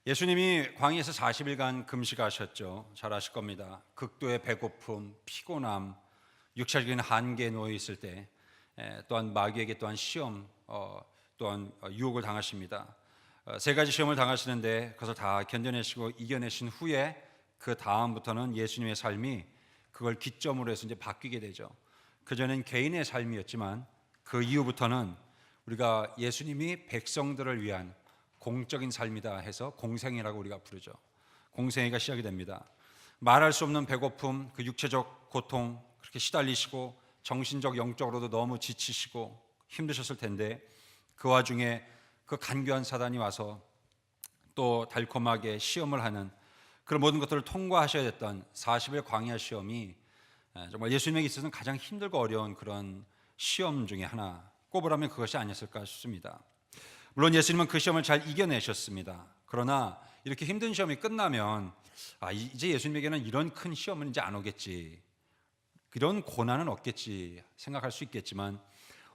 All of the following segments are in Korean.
예수님이 광야에서 40일간 금식하셨죠. 잘 아실 겁니다. 극도의 배고픔, 피곤함, 육체적인 한계에 놓여 있을 때 또한 마귀에게 또한 시험, 또한 유혹을 당하십니다. 세 가지 시험을 당하시는데 그것을 다 견뎌내시고 이겨내신 후에 그 다음부터는 예수님의 삶이 그걸 기점으로 해서 이제 바뀌게 되죠. 그전엔 개인의 삶이었지만 그 이후부터는 우리가 예수님이 백성들을 위한 공적인 삶이다 해서 공생애라고 우리가 부르죠. 공생애가 시작이 됩니다. 말할 수 없는 배고픔, 그 육체적 고통, 그렇게 시달리시고 정신적 영적으로도 너무 지치시고 힘드셨을 텐데 그 와중에 그 간교한 사단이 와서 또 달콤하게 시험을 하는 그런 모든 것들을 통과하셔야 됐던 40일 광야 시험이 정말 예수님에게 있어서는 가장 힘들고 어려운 그런 시험 중에 하나, 꼽으라면 그것이 아니었을까 싶습니다. 물론 예수님은 그 시험을 잘 이겨내셨습니다. 그러나 이렇게 힘든 시험이 끝나면 이제 예수님에게는 이런 큰 시험은 이제 안 오겠지, 이런 고난은 없겠지 생각할 수 있겠지만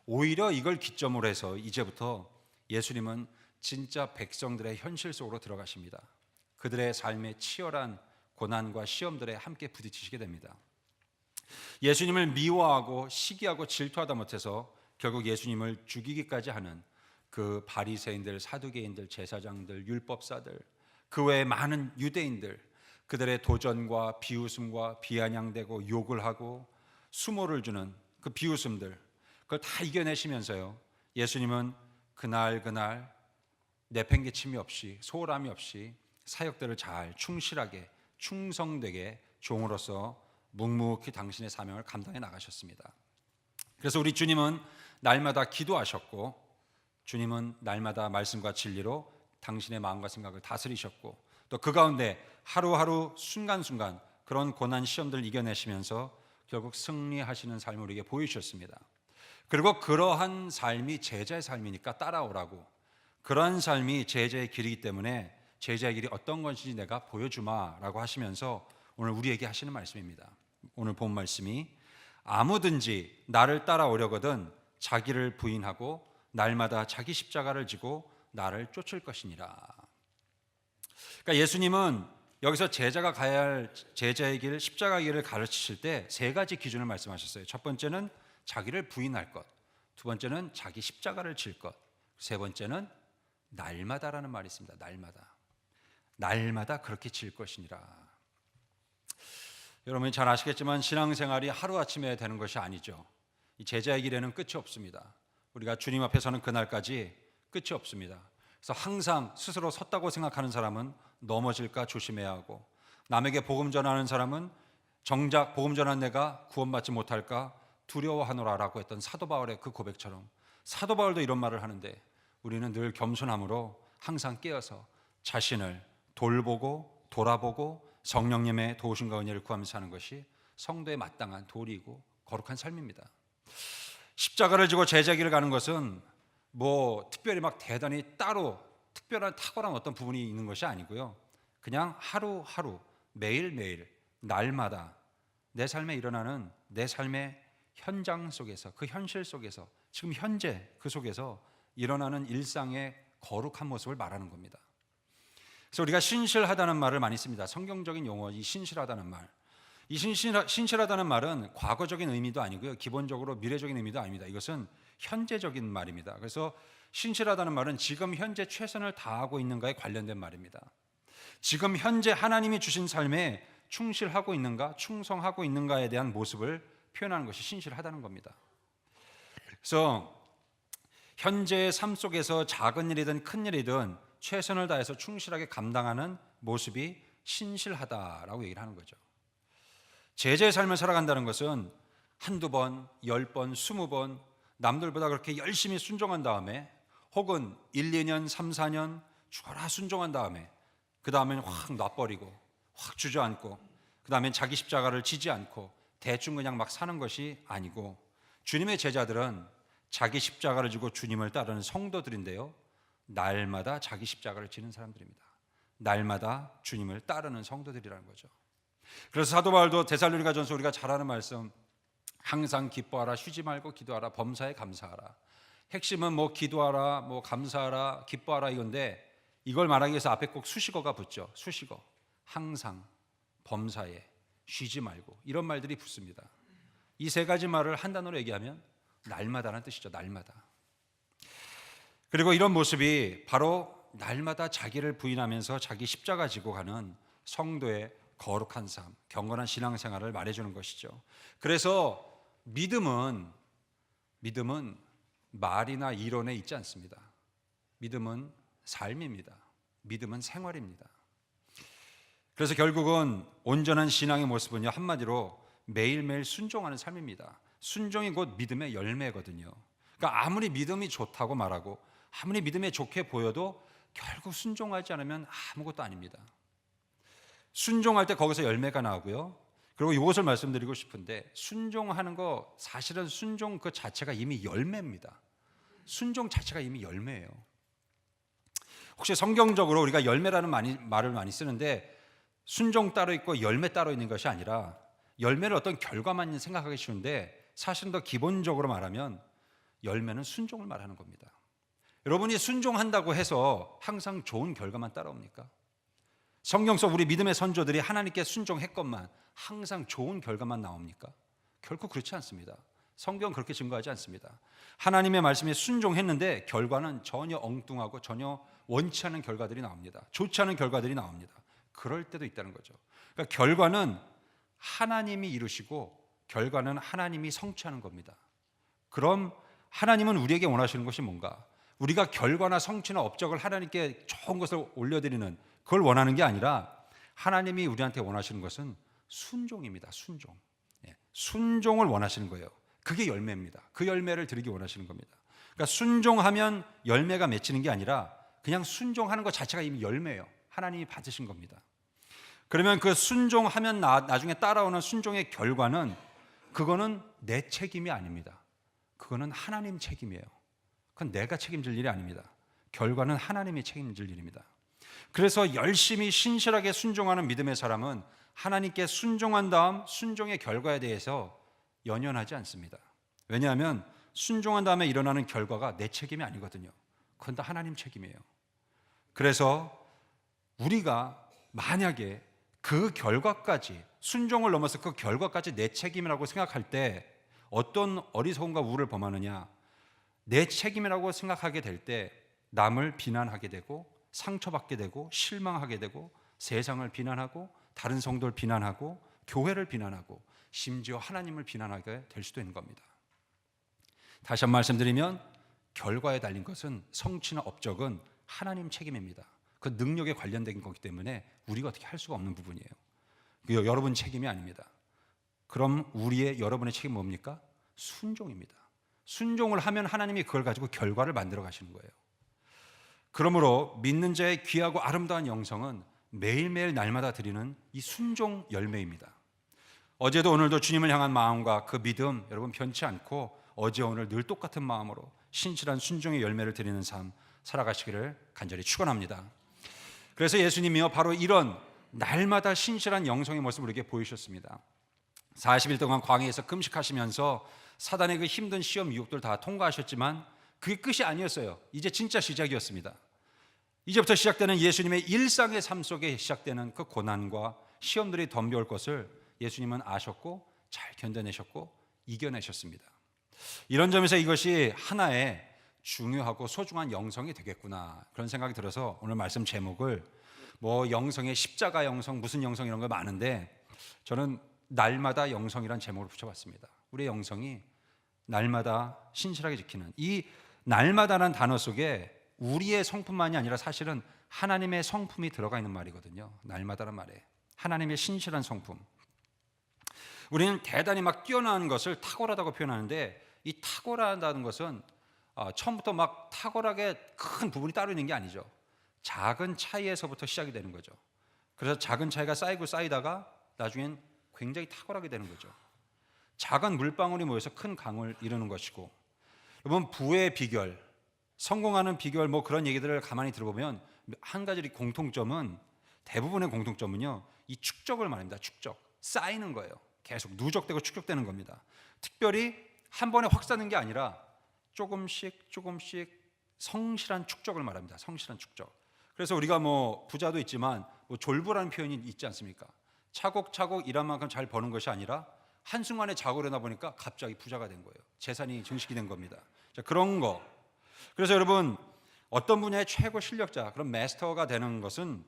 오히려 이걸 기점으로 해서 이제부터 예수님은 진짜 백성들의 현실 속으로 들어가십니다. 그들의 삶의 치열한 고난과 시험들에 함께 부딪히시게 됩니다. 예수님을 미워하고 시기하고 질투하다 못해서 결국 예수님을 죽이기까지 하는 그 바리새인들, 사두개인들, 제사장들, 율법사들, 그 외에 많은 유대인들, 그들의 도전과 비웃음과 비아냥대고 욕을 하고 수모를 주는 그 비웃음들, 그걸 다 이겨내시면서요, 예수님은 그날 내팽개침이 없이 소홀함이 없이 사역들을 잘 충실하게 충성되게 종으로서 묵묵히 당신의 사명을 감당해 나가셨습니다. 그래서 우리 주님은 날마다 기도하셨고, 주님은 날마다 말씀과 진리로 당신의 마음과 생각을 다스리셨고, 또 그 가운데 하루하루 순간순간 그런 고난 시험들을 이겨내시면서 결국 승리하시는 삶을 우리에게 보여주셨습니다. 그리고 그러한 삶이 제자의 삶이니까 따라오라고, 그러한 삶이 제자의 길이기 때문에 제자의 길이 어떤 것인지 내가 보여주마라고 하시면서 오늘 우리에게 하시는 말씀입니다. 오늘 본 말씀이 아무든지 나를 따라오려거든 자기를 부인하고 날마다 자기 십자가를 지고 나를 쫓을 것이니라. 그러니까 예수님은 여기서 제자가 가야 할 제자의 길, 십자가의 길을 가르치실 때 세 가지 기준을 말씀하셨어요. 첫 번째는 자기를 부인할 것, 두 번째는 자기 십자가를 질 것, 세 번째는 날마다라는 말이 있습니다. 날마다 그렇게 질 것이니라. 여러분이 잘 아시겠지만 신앙생활이 하루아침에 되는 것이 아니죠. 이 제자의 길에는 끝이 없습니다. 우리가 주님 앞에 서는 그날까지 끝이 없습니다. 그래서 항상 스스로 섰다고 생각하는 사람은 넘어질까 조심해야 하고, 남에게 복음 전하는 사람은 정작 복음 전한 내가 구원받지 못할까 두려워하노라라고 했던 사도 바울의 그 고백처럼 사도 바울도 이런 말을 하는데, 우리는 늘 겸손함으로 항상 깨어서 자신을 돌보고 돌아보고 성령님의 도우심과 은혜를 구하면서 사는 것이 성도의 마땅한 도리이고 거룩한 삶입니다. 십자가를 지고 제자길을 가는 것은 뭐 특별히 막 대단히 따로 특별한 탁월한 어떤 부분이 있는 것이 아니고요, 그냥 하루하루 매일매일 날마다 내 삶에 일어나는 내 삶의 현장 속에서, 그 현실 속에서, 지금 현재 그 속에서 일어나는 일상의 거룩한 모습을 말하는 겁니다. 그래서 우리가 신실하다는 말을 많이 씁니다. 성경적인 용어, 이 신실하다는 말, 이 신실하다는 말은 과거적인 의미도 아니고요, 기본적으로 미래적인 의미도 아닙니다. 이것은 현재적인 말입니다. 그래서 신실하다는 말은 지금 현재 최선을 다하고 있는가에 관련된 말입니다. 지금 현재 하나님이 주신 삶에 충실하고 있는가, 충성하고 있는가에 대한 모습을 표현하는 것이 신실하다는 겁니다. 그래서 현재의 삶 속에서 작은 일이든 큰 일이든 최선을 다해서 충실하게 감당하는 모습이 신실하다라고 얘기를 하는 거죠. 제자의 삶을 살아간다는 것은 한두 번, 10번, 20번 남들보다 그렇게 열심히 순종한 다음에, 혹은 1, 2년, 3, 4년 죽어라 순종한 다음에 그 다음에는 확 놔버리고 확 주저앉고 그 다음엔 자기 십자가를 지지 않고 대충 그냥 막 사는 것이 아니고, 주님의 제자들은 자기 십자가를 지고 주님을 따르는 성도들인데요, 날마다 자기 십자가를 지는 사람들입니다. 날마다 주님을 따르는 성도들이라는 거죠. 그래서 사도 바울도 데살로니가전서 우리가 잘 아는 말씀, 항상 기뻐하라, 쉬지 말고 기도하라, 범사에 감사하라. 핵심은 뭐 기도하라, 뭐 감사하라, 기뻐하라 이건데, 이걸 말하기 위해서 앞에 꼭 수식어가 붙죠. 수식어. 항상, 범사에, 쉬지 말고 이런 말들이 붙습니다. 이 세 가지 말을 한 단어로 얘기하면 날마다라는 뜻이죠. 날마다. 그리고 이런 모습이 바로 날마다 자기를 부인하면서 자기 십자가 지고 가는 성도의 거룩한 삶, 경건한 신앙생활을 말해주는 것이죠. 그래서 믿음은 말이나 이론에 있지 않습니다. 믿음은 삶입니다. 믿음은 생활입니다. 그래서 결국은 온전한 신앙의 모습은요, 한마디로 매일매일 순종하는 삶입니다. 순종이 곧 믿음의 열매거든요. 그러니까 아무리 믿음이 좋다고 말하고 아무리 믿음이 좋게 보여도 결국 순종하지 않으면 아무것도 아닙니다. 순종할 때 거기서 열매가 나오고요. 그리고 이것을 말씀드리고 싶은데, 순종하는 거 사실은 순종 그 자체가 이미 열매입니다. 순종 자체가 이미 열매예요. 혹시 성경적으로 우리가 열매라는 말을 많이 쓰는데, 순종 따로 있고 열매 따로 있는 것이 아니라 열매를 어떤 결과만 생각하기 쉬운데, 사실은 더 기본적으로 말하면 열매는 순종을 말하는 겁니다. 여러분이 순종한다고 해서 항상 좋은 결과만 따라옵니까? 성경 속 우리 믿음의 선조들이 하나님께 순종했건만 항상 좋은 결과만 나옵니까? 결코 그렇지 않습니다. 성경은 그렇게 증거하지 않습니다. 하나님의 말씀에 순종했는데 결과는 전혀 엉뚱하고 전혀 원치 않은 결과들이 나옵니다. 좋지 않은 결과들이 나옵니다. 그럴 때도 있다는 거죠. 그러니까 결과는 하나님이 이루시고 결과는 하나님이 성취하는 겁니다. 그럼 하나님은 우리에게 원하시는 것이 뭔가? 우리가 결과나 성취나 업적을 하나님께 좋은 것을 올려드리는, 그걸 원하는 게 아니라 하나님이 우리한테 원하시는 것은 순종입니다. 순종. 순종을 원하시는 거예요. 그게 열매입니다. 그 열매를 드리기 원하시는 겁니다. 그러니까 순종하면 열매가 맺히는 게 아니라 그냥 순종하는 것 자체가 이미 열매예요. 하나님이 받으신 겁니다. 그러면 그 순종하면 나중에 따라오는 순종의 결과는, 그거는 내 책임이 아닙니다. 그거는 하나님 책임이에요. 그건 내가 책임질 일이 아닙니다. 결과는 하나님이 책임질 일입니다. 그래서 열심히 신실하게 순종하는 믿음의 사람은 하나님께 순종한 다음 순종의 결과에 대해서 연연하지 않습니다. 왜냐하면 순종한 다음에 일어나는 결과가 내 책임이 아니거든요. 그건 다 하나님 책임이에요. 그래서 우리가 만약에 그 결과까지, 순종을 넘어서 그 결과까지 내 책임이라고 생각할 때 어떤 어리석음과 우를 범하느냐, 내 책임이라고 생각하게 될 때 남을 비난하게 되고 상처받게 되고 실망하게 되고 세상을 비난하고 다른 성도를 비난하고 교회를 비난하고 심지어 하나님을 비난하게 될 수도 있는 겁니다. 다시 한번 말씀드리면 결과에 달린 것은, 성취나 업적은 하나님 책임입니다. 그 능력에 관련된 거기 때문에 우리가 어떻게 할 수가 없는 부분이에요. 그 여러분 책임이 아닙니다. 그럼 여러분의 책임은 뭡니까? 순종입니다. 순종을 하면 하나님이 그걸 가지고 결과를 만들어 가시는 거예요. 그러므로 믿는 자의 귀하고 아름다운 영성은 매일매일 날마다 드리는 이 순종 열매입니다. 어제도 오늘도 주님을 향한 마음과 그 믿음, 여러분 변치 않고 어제 오늘 늘 똑같은 마음으로 신실한 순종의 열매를 드리는 삶 살아가시기를 간절히 축원합니다. 그래서 예수님이요, 바로 이런 날마다 신실한 영성의 모습을 우리에게 보이셨습니다. 40일 동안 광야에서 금식하시면서 사단의 그 힘든 시험 유혹들 다 통과하셨지만 그게 끝이 아니었어요. 이제 진짜 시작이었습니다. 이제부터 시작되는 예수님의 일상의 삶 속에 시작되는 그 고난과 시험들이 덤벼올 것을 예수님은 아셨고 잘 견뎌내셨고 이겨내셨습니다. 이런 점에서 이것이 하나의 중요하고 소중한 영성이 되겠구나, 그런 생각이 들어서 오늘 말씀 제목을 영성의 십자가 영성, 무슨 영성, 이런 거 많은데 저는 날마다 영성이란 제목을 붙여봤습니다. 우리의 영성이 날마다 신실하게 지키는, 이 날마다라는 단어 속에 우리의 성품만이 아니라 사실은 하나님의 성품이 들어가 있는 말이거든요. 날마다란 말에 하나님의 신실한 성품. 우리는 대단히 막 뛰어난 것을 탁월하다고 표현하는데, 이 탁월하다는 것은 처음부터 막 탁월하게 큰 부분이 따로 있는 게 아니죠. 작은 차이에서부터 시작이 되는 거죠. 그래서 작은 차이가 쌓이고 쌓이다가 나중엔 굉장히 탁월하게 되는 거죠. 작은 물방울이 모여서 큰 강을 이루는 것이고, 여러분 부의 비결, 성공하는 비결, 그런 얘기들을 가만히 들어보면 한 가지 공통점은, 대부분의 공통점은요, 이 축적을 말합니다. 축적, 쌓이는 거예요. 계속 누적되고 축적되는 겁니다. 특별히 한 번에 확 쌓는 게 아니라 조금씩 성실한 축적을 말합니다. 성실한 축적. 그래서 우리가 뭐 부자도 있지만 뭐 졸부라는 표현이 있지 않습니까? 차곡차곡 일한 만큼 잘 버는 것이 아니라 한순간에 자고 일어나 보니까 갑자기 부자가 된 거예요. 재산이 증식이 된 겁니다. 자, 그런 거. 그래서 여러분, 어떤 분야의 최고 실력자, 그런 마스터가 되는 것은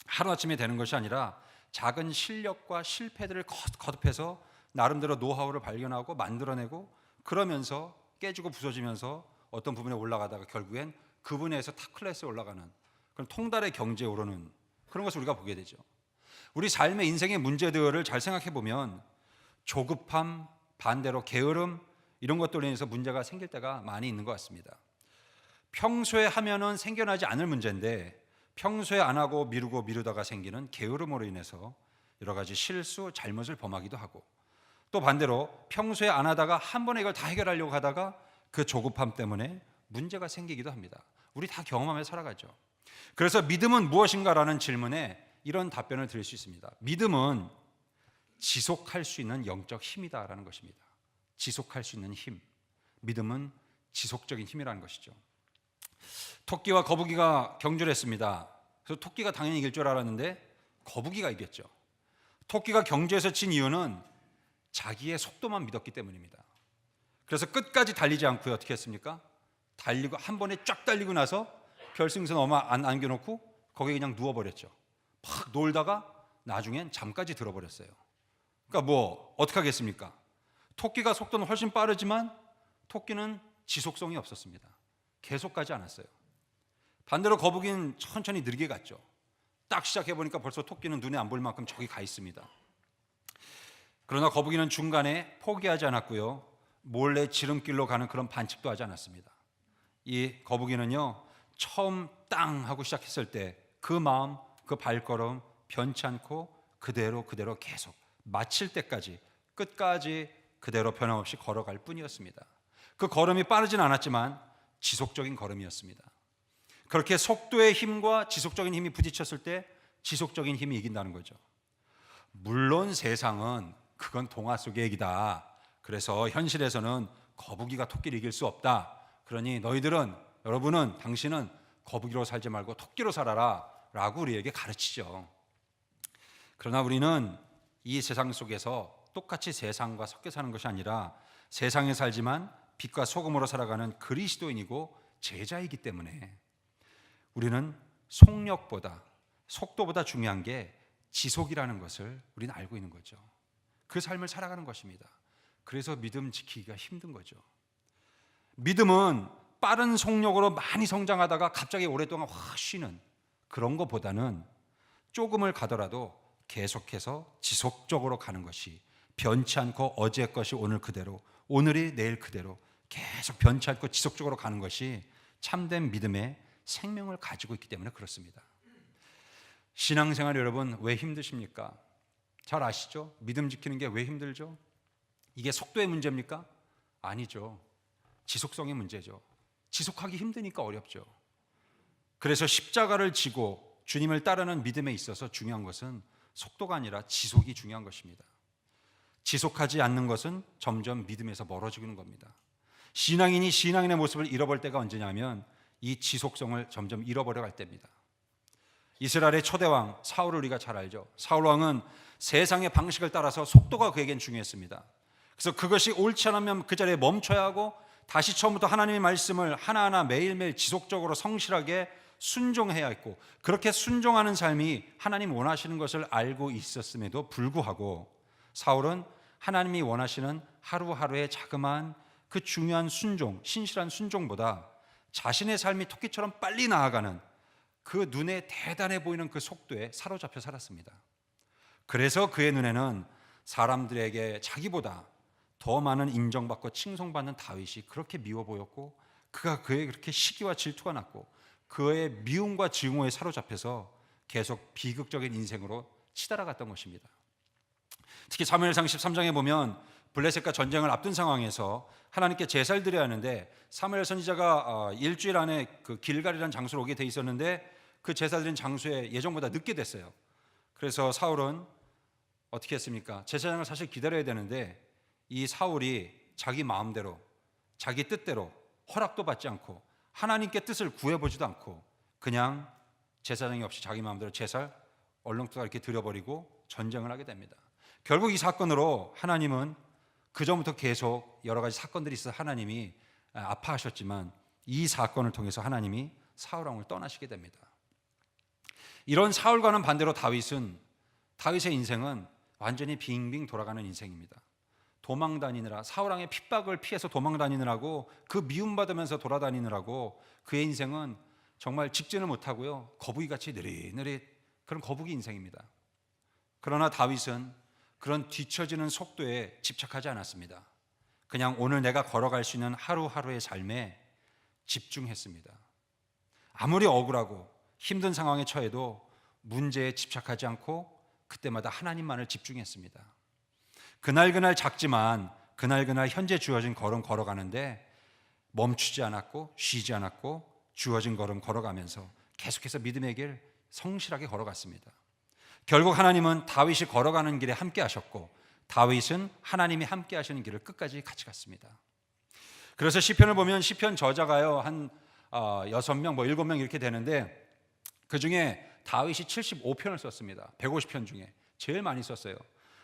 하루아침에 되는 것이 아니라 작은 실력과 실패들을 거듭해서 나름대로 노하우를 발견하고 만들어내고, 그러면서 깨지고 부서지면서 어떤 부분에 올라가다가 결국엔 그 분야에서 탑 클래스에 올라가는 그런 통달의 경지에 오르는 그런 것을 우리가 보게 되죠. 우리 삶의 인생의 문제들을 잘 생각해 보면 조급함, 반대로 게으름, 이런 것들로 인해서 문제가 생길 때가 많이 있는 것 같습니다. 평소에 하면은 생겨나지 않을 문제인데 평소에 안 하고 미루다가 생기는 게으름으로 인해서 여러 가지 실수, 잘못을 범하기도 하고, 또 반대로 평소에 안 하다가 한 번에 이걸 다 해결하려고 하다가 그 조급함 때문에 문제가 생기기도 합니다. 우리 다 경험하며 살아가죠. 그래서 믿음은 무엇인가라는 질문에 이런 답변을 드릴 수 있습니다. 믿음은 지속할 수 있는 영적 힘이다라는 것입니다. 지속할 수 있는 힘. 믿음은 지속적인 힘이라는 것이죠. 토끼와 거북이가 경주했습니다. 그래서 토끼가 당연히 이길 줄 알았는데 거북이가 이겼죠. 토끼가 경주에서 진 이유는 자기의 속도만 믿었기 때문입니다. 그래서 끝까지 달리지 않고요, 어떻게 했습니까? 달리고 한 번에 쫙 달리고 나서 결승선 얼마 안 안겨놓고 거기에 그냥 누워버렸죠. 막 놀다가 나중엔 잠까지 들어버렸어요. 그러니까 뭐 어떻게 하겠습니까? 토끼가 속도는 훨씬 빠르지만 토끼는 지속성이 없었습니다. 계속 가지 않았어요. 반대로 거북이는 천천히 느리게 갔죠. 딱 시작해보니까 벌써 토끼는 눈에 안 보일 만큼 저기 가 있습니다. 그러나 거북이는 중간에 포기하지 않았고요, 몰래 지름길로 가는 그런 반칙도 하지 않았습니다. 이 거북이는요, 처음 땅 하고 시작했을 때 그 마음, 그 발걸음 변치 않고 그대로 계속 마칠 때까지 끝까지 그대로 변함없이 걸어갈 뿐이었습니다. 그 걸음이 빠르진 않았지만 지속적인 걸음이었습니다. 그렇게 속도의 힘과 지속적인 힘이 부딪혔을 때 지속적인 힘이 이긴다는 거죠. 물론 세상은 그건 동화 속의 얘기다. 그래서 현실에서는 거북이가 토끼를 이길 수 없다. 그러니 여러분은 당신은 거북이로 살지 말고 토끼로 살아라 라고 우리에게 가르치죠. 그러나 우리는 이 세상 속에서 똑같이 세상과 섞여 사는 것이 아니라 세상에 살지만 빛과 소금으로 살아가는 그리스도인이고 제자이기 때문에 우리는 속도보다 중요한 게 지속이라는 것을 우리는 알고 있는 거죠. 그 삶을 살아가는 것입니다. 그래서 믿음 지키기가 힘든 거죠. 믿음은 빠른 속력으로 많이 성장하다가 갑자기 오랫동안 확 쉬는 그런 것보다는 조금을 가더라도 계속해서 지속적으로 가는 것이, 변치 않고 어제 것이 오늘 그대로, 오늘이 내일 그대로 계속 변치 않고 지속적으로 가는 것이 참된 믿음의 생명을 가지고 있기 때문에 그렇습니다. 신앙생활 여러분, 왜 힘드십니까? 잘 아시죠? 믿음 지키는 게 왜 힘들죠? 이게 속도의 문제입니까? 아니죠. 지속성의 문제죠. 지속하기 힘드니까 어렵죠. 그래서 십자가를 지고 주님을 따르는 믿음에 있어서 중요한 것은 속도가 아니라 지속이 중요한 것입니다. 지속하지 않는 것은 점점 믿음에서 멀어지는 겁니다. 신앙인이 신앙인의 모습을 잃어볼 때가 언제냐면 이 지속성을 점점 잃어버려 갈 때입니다. 이스라엘의 초대왕 사울을 우리가 잘 알죠. 사울 왕은 세상의 방식을 따라서 속도가 그에겐 중요했습니다. 그래서 그것이 옳지 않으면 그 자리에 멈춰야 하고 다시 처음부터 하나님의 말씀을 하나하나 매일매일 지속적으로 성실하게 순종해야 했고, 그렇게 순종하는 삶이 하나님 원하시는 것을 알고 있었음에도 불구하고 사울은 하나님이 원하시는 하루하루의 자그마한 그 중요한 순종, 신실한 순종보다 자신의 삶이 토끼처럼 빨리 나아가는 그 눈에 대단해 보이는 그 속도에 사로잡혀 살았습니다. 그래서 그의 눈에는 사람들에게 자기보다 더 많은 인정받고 칭송받는 다윗이 그렇게 미워 보였고, 그가 그에게 그렇게 시기와 질투가 났고 그의 미움과 증오에 사로잡혀서 계속 비극적인 인생으로 치달아갔던 것입니다. 특히 사무엘상 13장에 보면 블레셋과 전쟁을 앞둔 상황에서 하나님께 제사를 드려야 하는데 사무엘 선지자가 일주일 안에 그 길갈이라는 장소로 오게 돼 있었는데 그 제사 드린 장소에 예정보다 늦게 됐어요. 그래서 사울은 어떻게 했습니까? 제사장을 사실 기다려야 되는데 이 사울이 자기 마음대로 자기 뜻대로 허락도 받지 않고 하나님께 뜻을 구해보지도 않고 그냥 제사장이 없이 자기 마음대로 제사를 얼렁뚱땅 이렇게 들여버리고 전쟁을 하게 됩니다. 결국 이 사건으로 하나님은 그전부터 계속 여러 가지 사건들이 있어 하나님이 아파하셨지만 이 사건을 통해서 하나님이 사울 왕을 떠나시게 됩니다. 이런 사울과는 반대로 다윗의 인생은 완전히 빙빙 돌아가는 인생입니다. 도망 다니느라, 사울 왕의 핍박을 피해서 도망 다니느라고, 그 미움받으면서 돌아다니느라고 그의 인생은 정말 직진을 못하고요, 거북이같이 느릿느릿 그런 거북이 인생입니다. 그러나 다윗은 그런 뒤처지는 속도에 집착하지 않았습니다. 그냥 오늘 내가 걸어갈 수 있는 하루하루의 삶에 집중했습니다. 아무리 억울하고 힘든 상황에 처해도 문제에 집착하지 않고 그때마다 하나님만을 집중했습니다. 그날 작지만 그날 현재 주어진 걸음 걸어가는데 멈추지 않았고 쉬지 않았고 주어진 걸음 걸어가면서 계속해서 믿음의 길 성실하게 걸어갔습니다. 결국 하나님은 다윗이 걸어가는 길에 함께 하셨고 다윗은 하나님이 함께 하시는 길을 끝까지 같이 갔습니다. 그래서 시편을 보면 시편 저자가요 한 6명, 7명 이렇게 되는데 그 중에 다윗이 75편을 썼습니다. 150편 중에 제일 많이 썼어요.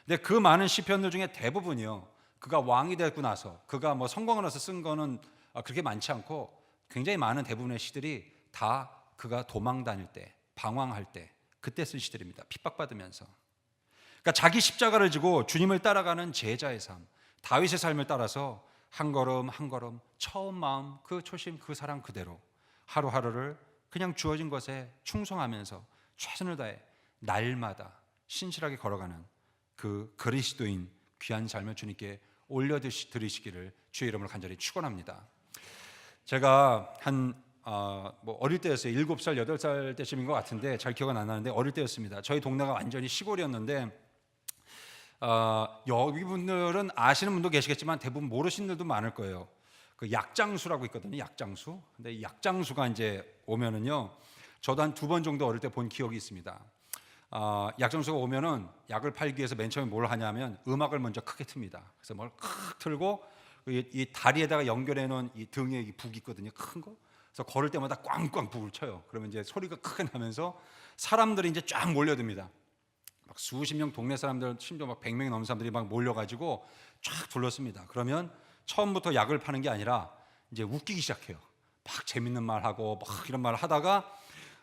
근데 그 많은 시편들 중에 대부분이요, 그가 왕이 되고 나서, 그가 뭐 성공을 해서 쓴 거는 그렇게 많지 않고 굉장히 많은 대부분의 시들이 다 그가 도망 다닐 때, 방황할 때 그때 쓴 시들입니다. 핍박받으면서. 그러니까 자기 십자가를 지고 주님을 따라가는 제자의 삶, 다윗의 삶을 따라서 한 걸음 한 걸음 처음 마음, 그 초심, 그 사랑 그대로 하루하루를 그냥 주어진 것에 충성하면서 최선을 다해 날마다 신실하게 걸어가는 그 그리스도인 귀한 삶을 주님께 올려드리시기를 주의 이름으로 간절히 축원합니다. 제가 어릴 때였어요. 7살, 8살 때쯤인 것 같은데 잘 기억은 안 나는데 어릴 때였습니다. 저희 동네가 완전히 시골이었는데 여기 분들은 아시는 분도 계시겠지만 대부분 모르시는 분들도 많을 거예요. 그 약장수라고 있거든요. 약장수. 근데 이 약장수가 이제 오면은요, 저도 한 2번 정도 어릴 때 본 기억이 있습니다. 약장수가 오면은 약을 팔기 위해서 맨 처음에 뭘 하냐면 음악을 먼저 크게 틉니다. 그래서 뭘 크 틀고 이 다리에다가 연결해 놓은 이 등에 이 북이 있거든요. 큰 거. 그래서 걸을 때마다 꽝꽝 북을 쳐요. 그러면 이제 소리가 크게 나면서 사람들이 이제 쫙 몰려듭니다. 막 수십 명 동네 사람들, 심지어 막 100명이 넘는 사람들이 막 몰려가지고 쫙 둘렀습니다. 그러면 처음부터 약을 파는 게 아니라 이제 웃기기 시작해요. 막 재밌는 말 하고 막 이런 말 하다가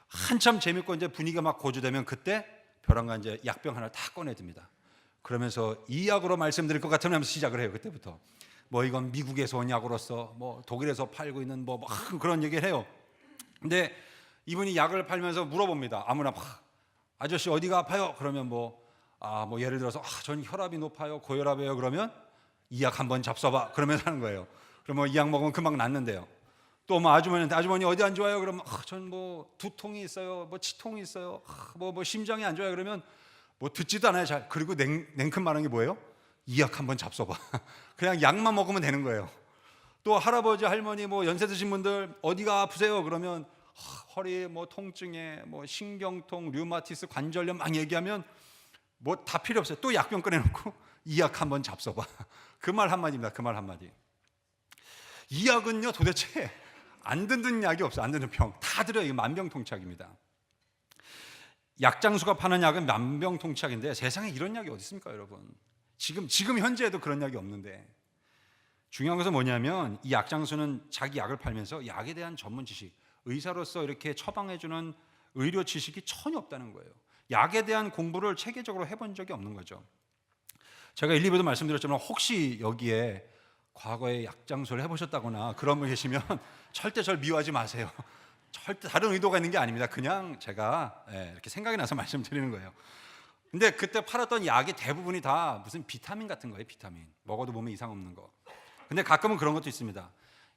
한참 재밌고 이제 분위기가 막 고조되면 그때 벼랑간 이제 약병 하나를 다 꺼내듭니다. 그러면서 이 약으로 말씀드릴 것 같으면 하면서 시작을 해요. 그때부터 뭐 이건 미국에서 온 약으로서 뭐 독일에서 팔고 있는 뭐 그런 얘기를 해요. 근데 이분이 약을 팔면서 물어봅니다. 아무나 막 아저씨 어디가 아파요? 그러면 뭐 예를 들어서 전 혈압이 높아요, 고혈압이에요. 그러면 이 약 한번 잡숴봐. 그러면서 하는 거예요. 그러면 이 약 먹으면 금방 낫는데요. 또 뭐 아주머니한테 아주머니 어디 안 좋아요? 그러면 전 뭐 두통이 있어요, 뭐 치통이 있어요, 뭐 심장이 안 좋아요. 그러면 뭐 듣지도 않아요. 잘. 그리고 냉큼 말하는 게 뭐예요? 이 약 한번 잡숴봐. 그냥 약만 먹으면 되는 거예요. 또 할아버지 할머니 뭐 연세 드신 분들 어디가 아프세요? 그러면 허리 뭐 통증에 뭐 신경통, 류마티스, 관절염 막 얘기하면 뭐 다 필요 없어요. 또 약병 꺼내놓고 이 약 한번 잡숴봐. 그 말 한마디입니다. 그 말 한마디. 이 약은요 도대체 안 듣는 약이 없어요. 안 듣는 병 다 들어요. 이거 만병통치약입니다. 약장수가 파는 약은 만병통치약인데 세상에 이런 약이 어디 있습니까, 여러분? 지금 현재에도 그런 약이 없는데, 중요한 것은 뭐냐면 이 약장수는 자기 약을 팔면서 약에 대한 전문 지식, 의사로서 이렇게 처방해주는 의료 지식이 전혀 없다는 거예요. 약에 대한 공부를 체계적으로 해본 적이 없는 거죠. 제가 1, 2부도 말씀드렸지만 혹시 여기에 과거에 약장수를 해보셨다거나 그런 분 계시면 절대 절 미워하지 마세요. 절대 다른 의도가 있는 게 아닙니다. 그냥 제가 이렇게 생각이 나서 말씀드리는 거예요. 근데 그때 팔았던 약이 대부분이 다 무슨 비타민 같은 거예요. 비타민. 먹어도 몸에 이상 없는 거. 근데 가끔은 그런 것도 있습니다.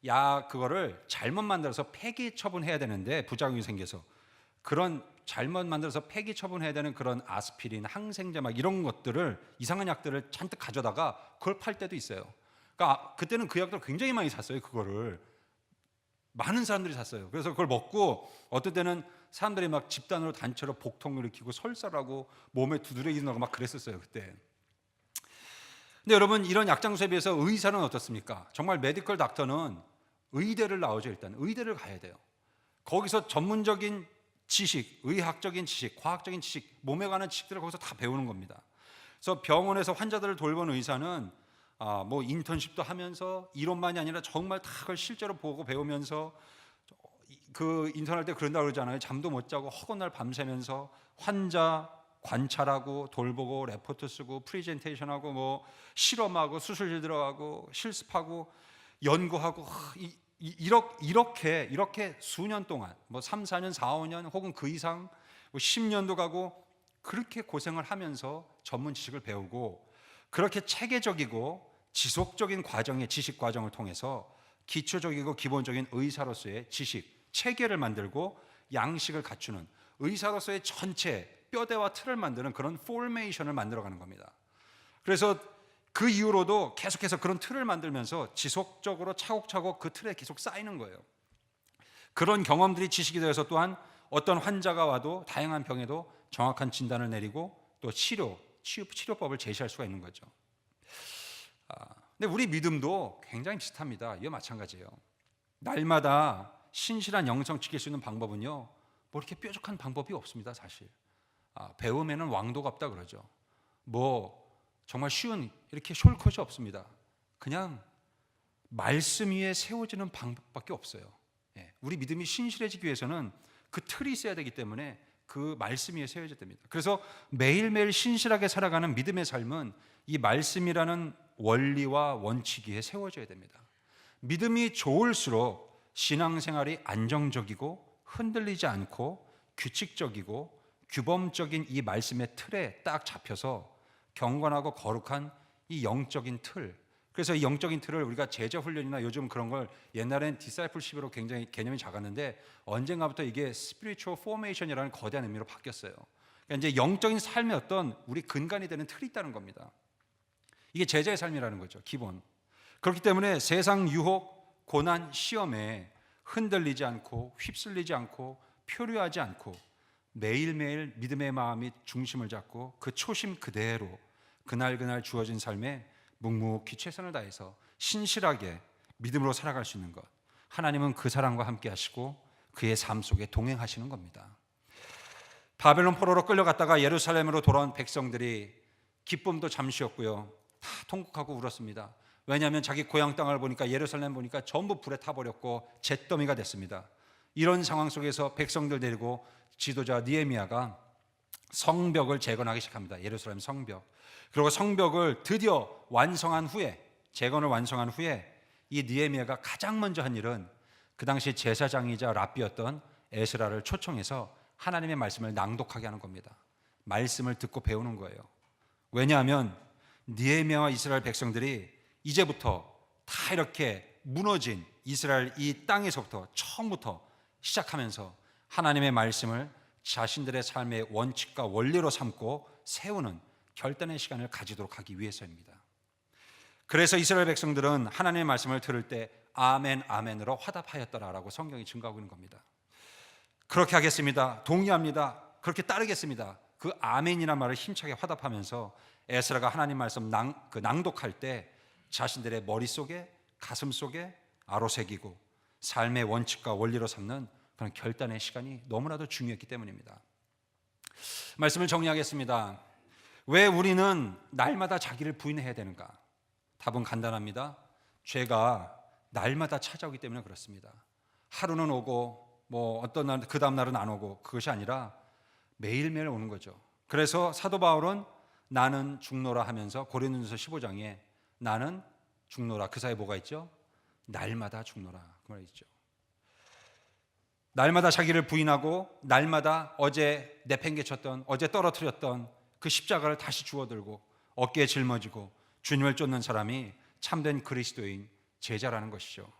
약 그거를 잘못 만들어서 폐기 처분해야 되는데 부작용이 생겨서 그런 잘못 만들어서 폐기 처분해야 되는 그런 아스피린, 항생제 막 이런 것들을, 이상한 약들을 잔뜩 가져다가 그걸 팔 때도 있어요. 그러니까 그때는 그 약들을 굉장히 많이 샀어요. 그거를 많은 사람들이 샀어요. 그래서 그걸 먹고 어떨 때는 사람들이 막 집단으로 단체로 복통을 일으키고 설사하고 몸에 두드러기 나고 막 그랬었어요 그때. 근데 여러분, 이런 약장수에 비해서 의사는 어떻습니까? 정말 메디컬 닥터는 의대를 나오죠. 일단 의대를 가야 돼요. 거기서 전문적인 지식, 의학적인 지식, 과학적인 지식, 몸에 관한 지식들을 거기서 다 배우는 겁니다. 그래서 병원에서 환자들을 돌보는 의사는 뭐 인턴십도 하면서 이론만이 아니라 정말 다 그걸 실제로 보고 배우면서, 그 인턴할 때 그런다 그러잖아요. 잠도 못 자고 허건날 밤새면서 환자 관찰하고 돌보고 레포트 쓰고 프레젠테이션하고 뭐 실험하고 수술실 들어가고 실습하고 연구하고 이렇게 수년 동안 뭐 3, 4년, 4, 5년 혹은 그 이상 뭐 10년도 가고 그렇게 고생을 하면서 전문 지식을 배우고, 그렇게 체계적이고 지속적인 과정의 지식 과정을 통해서 기초적이고 기본적인 의사로서의 지식 체계를 만들고 양식을 갖추는, 의사로서의 전체 뼈대와 틀을 만드는 그런 포메이션을 만들어가는 겁니다. 그래서 그 이후로도 계속해서 그런 틀을 만들면서 지속적으로 차곡차곡 그 틀에 계속 쌓이는 거예요. 그런 경험들이 지식이 되어서 또한 어떤 환자가 와도 다양한 병에도 정확한 진단을 내리고 또 치료법을 제시할 수가 있는 거죠. 근데 우리 믿음도 굉장히 비슷합니다. 이거 마찬가지예요. 날마다 신실한 영성 지킬 수 있는 방법은요, 뭐 이렇게 뾰족한 방법이 없습니다. 사실 배움에는 왕도가 없다 그러죠. 뭐 정말 쉬운 이렇게 숄컷이 없습니다. 그냥 말씀 위에 세워지는 방법밖에 없어요. 우리 믿음이 신실해지기 위해서는 그 틀이 있어야 되기 때문에 그 말씀 위에 세워져야 됩니다. 그래서 매일매일 신실하게 살아가는 믿음의 삶은 이 말씀이라는 원리와 원칙 위에 세워져야 됩니다. 믿음이 좋을수록 신앙생활이 안정적이고 흔들리지 않고 규칙적이고 규범적인 이 말씀의 틀에 딱 잡혀서 경건하고 거룩한 이 영적인 틀, 그래서 이 영적인 틀을 우리가 제자 훈련이나 요즘 그런 걸, 옛날엔 디사이플십으로 굉장히 개념이 작았는데 언젠가부터 이게 스피리추얼 포메이션이라는 거대한 의미로 바뀌었어요. 그러니까 이제 영적인 삶의 어떤 우리 근간이 되는 틀이 있다는 겁니다. 이게 제자의 삶이라는 거죠, 기본. 그렇기 때문에 세상 유혹, 고난, 시험에 흔들리지 않고 휩쓸리지 않고 표류하지 않고 매일매일 믿음의 마음이 중심을 잡고 그 초심 그대로 그날그날 주어진 삶에 묵묵히 최선을 다해서 신실하게 믿음으로 살아갈 수 있는 것, 하나님은 그 사람과 함께 하시고 그의 삶 속에 동행하시는 겁니다. 바벨론 포로로 끌려갔다가 예루살렘으로 돌아온 백성들이 기쁨도 잠시였고요, 다 통곡하고 울었습니다. 왜냐하면 자기 고향 땅을 보니까, 예루살렘 보니까 전부 불에 타버렸고 잿더미가 됐습니다. 이런 상황 속에서 백성들 데리고 지도자 느헤미야가 성벽을 재건하기 시작합니다. 예루살렘 성벽. 그리고 성벽을 드디어 완성한 후에, 재건을 완성한 후에 이 느헤미야가 가장 먼저 한 일은 그 당시 제사장이자 랍비였던 에스라를 초청해서 하나님의 말씀을 낭독하게 하는 겁니다. 말씀을 듣고 배우는 거예요. 왜냐하면 느헤미야와 이스라엘 백성들이 이제부터 다 이렇게 무너진 이스라엘 이 땅에서부터 처음부터 시작하면서 하나님의 말씀을 자신들의 삶의 원칙과 원리로 삼고 세우는 결단의 시간을 가지도록 하기 위해서입니다. 그래서 이스라엘 백성들은 하나님의 말씀을 들을 때 아멘 아멘으로 화답하였더라라고 성경이 증거하고 있는 겁니다. 그렇게 하겠습니다, 동의합니다, 그렇게 따르겠습니다, 그 아멘이라는 말을 힘차게 화답하면서 에스라가 하나님 말씀 낭독할 때 자신들의 머릿속에 가슴속에 아로새기고 삶의 원칙과 원리로 삼는 그런 결단의 시간이 너무나도 중요했기 때문입니다. 말씀을 정리하겠습니다. 왜 우리는 날마다 자기를 부인해야 되는가? 답은 간단합니다. 죄가 날마다 찾아오기 때문에 그렇습니다. 하루는 오고 뭐 어떤 날 그 다음 날은 안 오고, 그것이 아니라 매일매일 오는 거죠. 그래서 사도 바울은 나는 죽노라 하면서 고린도전서 15장에 나는 죽노라, 그 사이에 뭐가 있죠? 날마다 죽노라, 그 말이 있죠. 날마다 자기를 부인하고 날마다 어제 내팽개쳤던, 어제 떨어뜨렸던 그 십자가를 다시 주워들고 어깨에 짊어지고 주님을 쫓는 사람이 참된 그리스도인 제자라는 것이죠.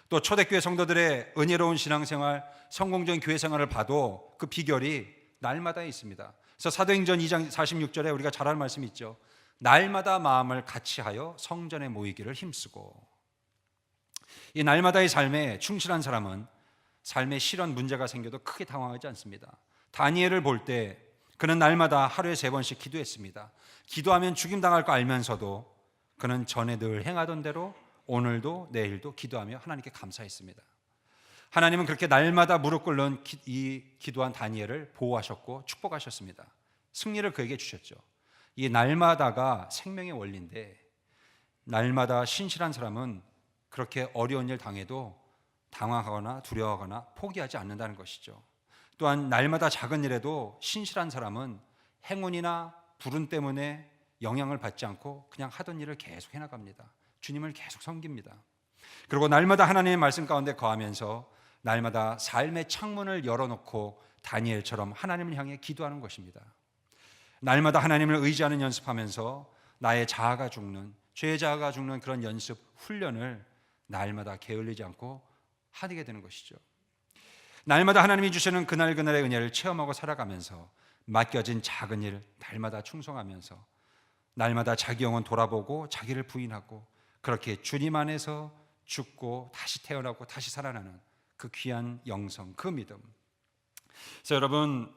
또 초대교회 성도들의 은혜로운 신앙생활, 성공적인 교회 생활을 봐도 그 비결이 날마다에 있습니다. 그래서 사도행전 2장 46절에 우리가 잘 아는 말씀이 있죠. 날마다 마음을 같이하여 성전에 모이기를 힘쓰고. 이 날마다의 삶에 충실한 사람은 삶에 실현 문제가 생겨도 크게 당황하지 않습니다. 다니엘을 볼 때 그는 날마다 하루에 3번씩 기도했습니다. 기도하면 죽임당할 거 알면서도 그는 전에 늘 행하던 대로 오늘도 내일도 기도하며 하나님께 감사했습니다. 하나님은 그렇게 날마다 무릎 꿇는 이 기도한 다니엘을 보호하셨고 축복하셨습니다. 승리를 그에게 주셨죠. 이 날마다가 생명의 원리인데, 날마다 신실한 사람은 그렇게 어려운 일 당해도 당황하거나 두려워하거나 포기하지 않는다는 것이죠. 또한 날마다 작은 일에도 신실한 사람은 행운이나 불운 때문에 영향을 받지 않고 그냥 하던 일을 계속 해나갑니다. 주님을 계속 섬깁니다. 그리고 날마다 하나님의 말씀 가운데 거하면서 날마다 삶의 창문을 열어놓고 다니엘처럼 하나님을 향해 기도하는 것입니다. 날마다 하나님을 의지하는 연습하면서 나의 자아가 죽는, 죄의 자아가 죽는 그런 연습, 훈련을 날마다 게을리지 않고 하게 되는 것이죠. 날마다 하나님이 주시는 그날그날의 은혜를 체험하고 살아가면서 맡겨진 작은 일 날마다 충성하면서 날마다 자기 영혼 돌아보고 자기를 부인하고 그렇게 주님 안에서 죽고 다시 태어나고 다시 살아나는 그 귀한 영성, 그 믿음. 그래서 여러분,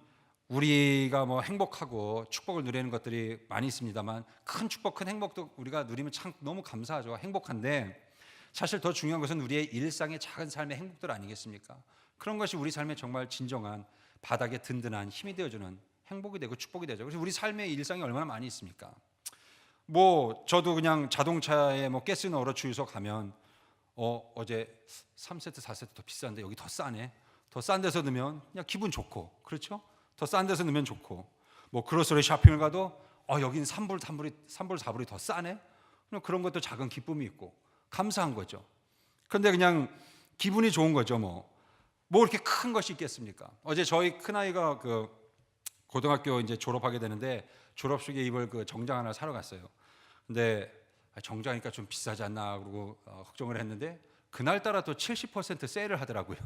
우리가 뭐 행복하고 축복을 누리는 것들이 많이 있습니다만 큰 축복, 큰 행복도 우리가 누리면 참 너무 감사하죠. 행복한데 사실 더 중요한 것은 우리의 일상의 작은 삶의 행복들 아니겠습니까? 그런 것이 우리 삶의 정말 진정한 바닥에 든든한 힘이 되어주는 행복이 되고 축복이 되죠. 그래서 우리 삶의 일상이 얼마나 많이 있습니까? 뭐 저도 그냥 자동차에 뭐 가스 넣으러 주유소 가면 어제 3세트 4세트 더 비싼데 여기 더 싸네. 더 싼 데서 넣으면 그냥 기분 좋고, 그렇죠? 더 싼 데서 넣으면 좋고, 뭐 그로서리 쇼핑을 가도 여긴 3불 4불이 더 싸네. 그런 것도 작은 기쁨이 있고 감사한 거죠. 그런데 그냥 기분이 좋은 거죠. 뭐 이렇게 큰 것이 있겠습니까? 어제 저희 큰아이가 그 고등학교 이제 졸업하게 되는데 졸업식에 입을 그 정장 하나 사러 갔어요. 근데 정장이니까 좀 비싸지 않나 그러고 걱정을 했는데 그날따라 또 70% 세일을 하더라고요.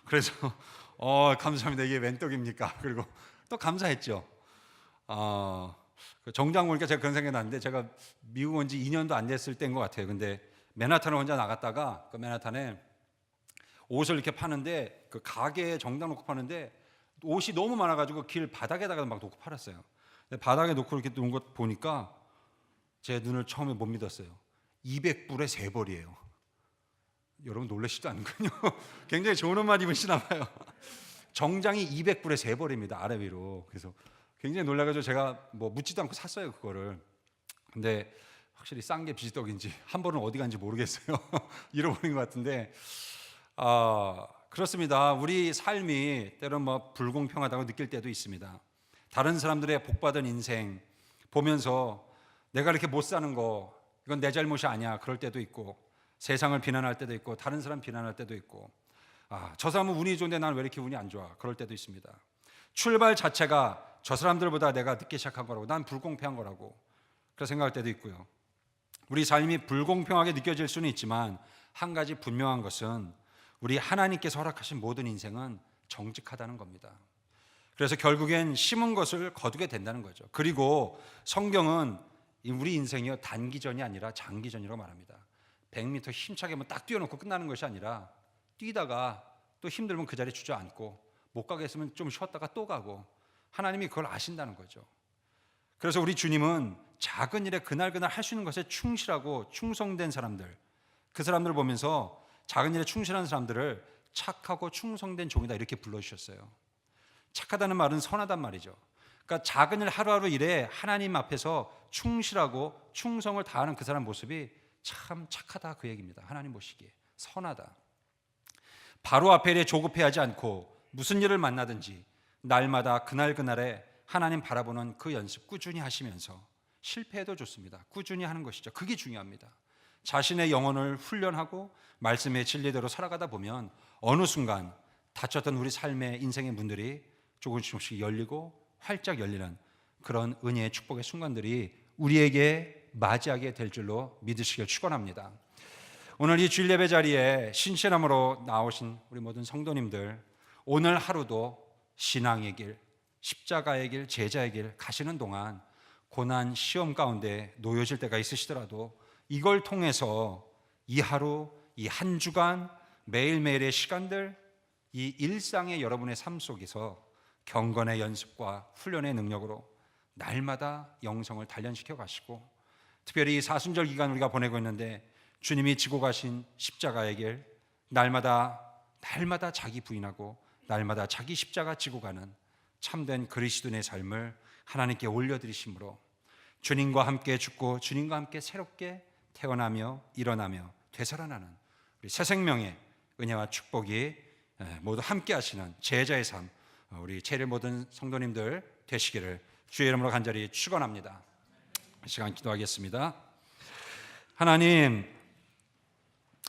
그래서 감사합니다. 이게 웬 떡입니까? 그리고 또 감사했죠. 그 정장 보니까 제가 그런 생각이 났는데, 제가 미국 온 지 2년도 안 됐을 때인 것 같아요. 근데 맨하탄을 혼자 나갔다가 그 맨하탄에 옷을 이렇게 파는데 그 가게에 정장 놓고 파는데 옷이 너무 많아가지고 길 바닥에다가 막 놓고 팔았어요. 근데 바닥에 놓고 이렇게 놓은 것 보니까 제 눈을 처음에 못 믿었어요. 200불에 3벌이에요. 여러분 놀라시지도 않군요. 굉장히 좋은 옷만 입으시나 봐요. 정장이 200불에 3벌입니다. 아래 위로. 그래서 굉장히 놀라가지고 제가 뭐 묻지도 않고 샀어요, 그거를. 근데 확실히 싼 게 비지떡인지 한 벌은 어디 간지 모르겠어요. 잃어버린 것 같은데, 그렇습니다. 우리 삶이 때론 뭐 불공평하다고 느낄 때도 있습니다. 다른 사람들의 복받은 인생 보면서 내가 이렇게 못 사는 거, 이건 내 잘못이 아니야, 그럴 때도 있고, 세상을 비난할 때도 있고, 다른 사람 비난할 때도 있고, 저 사람은 운이 좋은데 난 왜 이렇게 운이 안 좋아, 그럴 때도 있습니다. 출발 자체가 저 사람들보다 내가 늦게 시작한 거라고, 난 불공평한 거라고 그렇게 생각할 때도 있고요. 우리 삶이 불공평하게 느껴질 수는 있지만 한 가지 분명한 것은 우리 하나님께서 허락하신 모든 인생은 정직하다는 겁니다. 그래서 결국엔 심은 것을 거두게 된다는 거죠. 그리고 성경은 우리 인생이요, 단기전이 아니라 장기전이라고 말합니다. 100m 힘차게 딱 뛰어놓고 끝나는 것이 아니라 뛰다가 또 힘들면 그 자리에 주저앉고 못 가겠으면 좀 쉬었다가 또 가고, 하나님이 그걸 아신다는 거죠. 그래서 우리 주님은 작은 일에 그날그날 할 수 있는 것에 충실하고 충성된 사람들, 그 사람들을 보면서 작은 일에 충실한 사람들을 착하고 충성된 종이다 이렇게 불러주셨어요. 착하다는 말은 선하단 말이죠. 그러니까 작은 일 하루하루 일에 하나님 앞에서 충실하고 충성을 다하는 그 사람 모습이 참 착하다, 그 얘기입니다. 하나님 보시기에 선하다. 바로 앞에 일에 조급해하지 않고 무슨 일을 만나든지 날마다 그날그날에 하나님 바라보는 그 연습 꾸준히 하시면서, 실패해도 좋습니다, 꾸준히 하는 것이죠. 그게 중요합니다. 자신의 영혼을 훈련하고 말씀의 진리대로 살아가다 보면 어느 순간 닫혔던 우리 삶의 인생의 문들이 조금씩 열리고 활짝 열리는 그런 은혜의 축복의 순간들이 우리에게 맞이하게 될 줄로 믿으시길 축원합니다. 오늘 이 주일 예배 자리에 신실함으로 나오신 우리 모든 성도님들, 오늘 하루도 신앙의 길, 십자가의 길, 제자의 길 가시는 동안 고난 시험 가운데 놓여질 때가 있으시더라도 이걸 통해서 이 하루, 이 한 주간 매일매일의 시간들, 이 일상의 여러분의 삶 속에서 경건의 연습과 훈련의 능력으로 날마다 영성을 단련시켜 가시고, 특별히 이 사순절 기간 우리가 보내고 있는데 주님이 지고 가신 십자가의 길, 날마다 날마다 자기 부인하고 날마다 자기 십자가 지고 가는 참된 그리스도인의 삶을 하나님께 올려드리심으로 주님과 함께 죽고 주님과 함께 새롭게 태어나며 일어나며 되살아나는 우리 새 생명의 은혜와 축복이 모두 함께 하시는 제자의 삶, 우리 제일 모든 성도님들 되시기를 주의 이름으로 간절히 축원합니다. 이 시간 기도하겠습니다. 하나님,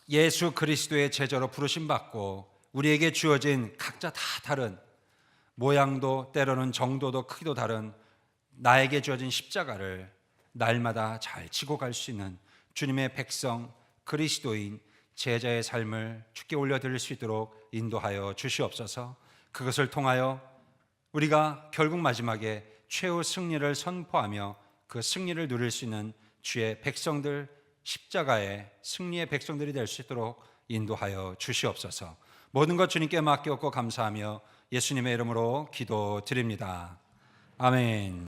예수 그리스도의 제자로 부르심 받고 우리에게 주어진 각자 다 다른 모양도 때로는 정도도 크기도 다른 나에게 주어진 십자가를 날마다 잘 지고 갈 수 있는 주님의 백성 그리스도인 제자의 삶을 주께 올려드릴 수 있도록 인도하여 주시옵소서. 그것을 통하여 우리가 결국 마지막에 최후 승리를 선포하며 그 승리를 누릴 수 있는 주의 백성들, 십자가의 승리의 백성들이 될 수 있도록 인도하여 주시옵소서. 모든 것 주님께 맡겼고 감사하며 예수님의 이름으로 기도드립니다. 아멘.